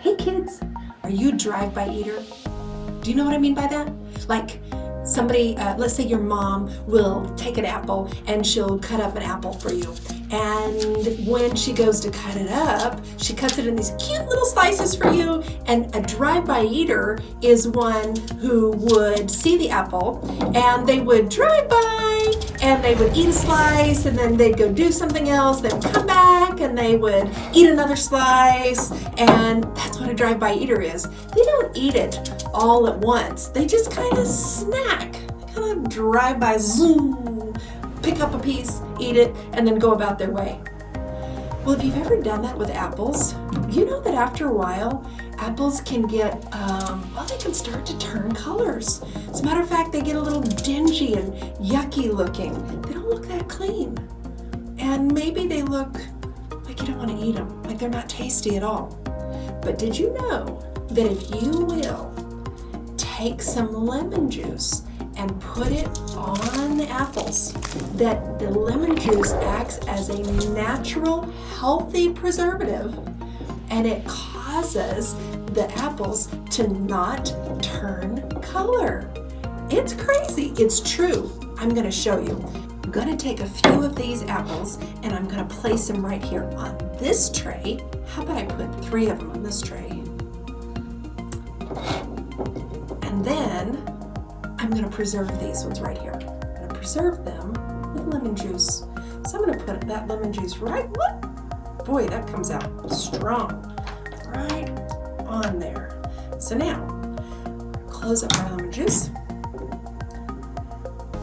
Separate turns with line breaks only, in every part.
Hey kids, are you a drive-by eater? Do you know what I mean by that? Like somebody, let's say your mom will take an apple and she'll cut up an apple for you. And when she goes to cut it up, she cuts it in these cute little slices for you. And a drive-by eater is one who would see the apple and they would drive by and they would eat a slice and then they'd go do something else, then come back and they would eat another slice. And that's what a drive-by eater is. They don't eat it all at once. They just kind of snack. They kind of drive by, zoom, pick up a piece, eat it, and then go about their way. Well, if you've ever done that with apples, you know that after a while, apples can get, they can start to turn colors. As a matter of fact, they get a little dingy and yucky looking. They don't look that clean. And maybe they look like you don't want to eat them, like they're not tasty at all. But did you know that if you will take some lemon juice and put it on the apples, that the lemon juice acts as a natural, healthy preservative, and it causes the apples to not turn color. It's crazy. It's true. I'm going to show you. I'm going to take a few of these apples and I'm going to place them right here on this tray. How about I put 3 of them on this tray? And then I'm going to preserve these ones right here. I'm going to preserve them with lemon juice. So I'm going to put that lemon juice right, boy, that comes out strong, right on there. So now, close up our lemon juice.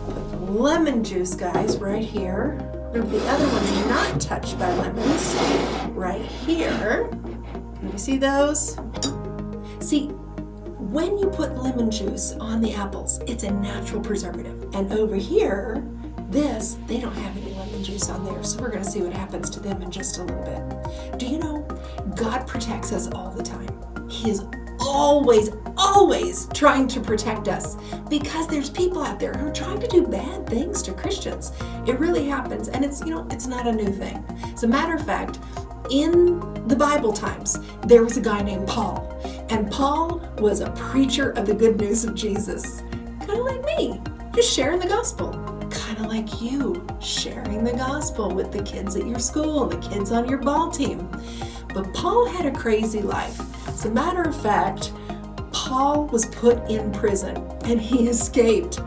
Put the lemon juice, guys, right here. Remember, the other one's not touched by lemons. Right here. Can you see those? See, when you put lemon juice on the apples, it's a natural preservative. And over here, they don't have any lemon juice on there. So we're going to see what happens to them in just a little bit. Do you know, God protects us all the time. He is always trying to protect us because there's people out there who are trying to do bad things to Christians. It really happens. And it's not a new thing. As a matter of fact, in the Bible times, there was a guy named Paul. And Paul was a preacher of the good news of Jesus. Kind of like me, just sharing the gospel. Kind of like you, sharing the gospel with the kids at your school and the kids on your ball team. But Paul had a crazy life. As a matter of fact, Paul was put in prison and he escaped.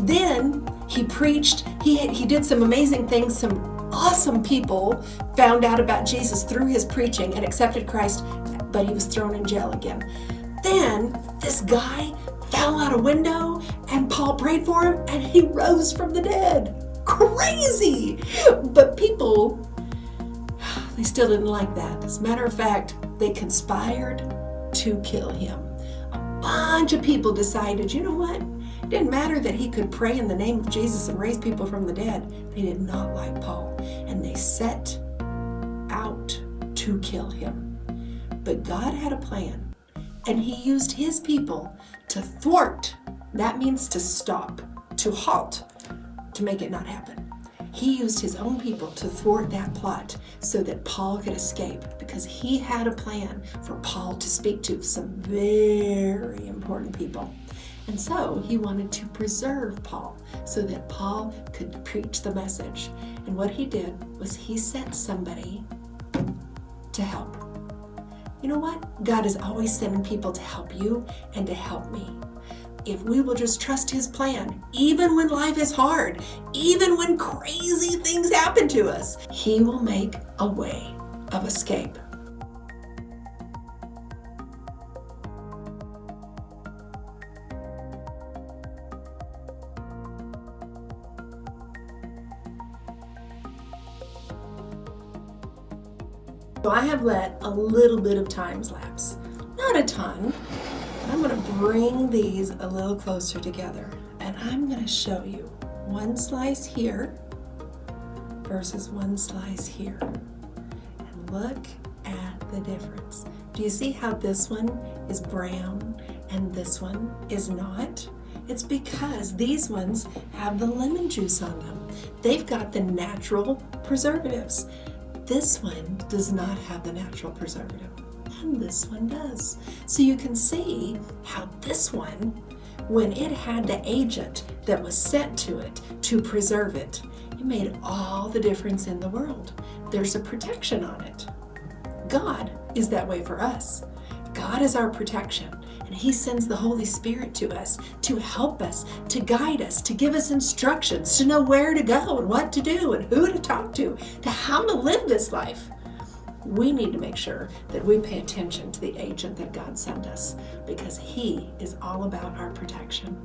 Then he preached, he did some amazing things, some awesome people found out about Jesus through his preaching and accepted Christ, but he was thrown in jail again. Then this guy fell out a window and Paul prayed for him and he rose from the dead. Crazy! But people, they still didn't like that. As a matter of fact, they conspired to kill him. A bunch of people decided, you know what? It didn't matter that he could pray in the name of Jesus and raise people from the dead. They did not like Paul, and they set out to kill him. But God had a plan, and he used his people to thwart. That means to stop, to halt, to make it not happen. He used his own people to thwart that plot so that Paul could escape, because he had a plan for Paul to speak to some very important people. And so he wanted to preserve Paul so that Paul could preach the message. And what he did was he sent somebody to help. You know what? God is always sending people to help you and to help me. If we will just trust his plan, even when life is hard, even when crazy things happen to us, he will make a way of escape. So I have let a little bit of time lapse, not a ton. I'm going to bring these a little closer together and I'm going to show you one slice here versus one slice here. And look at the difference. Do you see how this one is brown and this one is not? It's because these ones have the lemon juice on them. They've got the natural preservatives. This one does not have the natural preservative. and this one does. So you can see how this one, when it had the agent that was sent to it to preserve it, it made all the difference in the world. There's a protection on it. God is that way for us. God is our protection, and He sends the Holy Spirit to us to help us, to guide us, to give us instructions, to know where to go and what to do and who to talk to how to live this life. We need to make sure that we pay attention to the agent that God sent us, because He is all about our protection.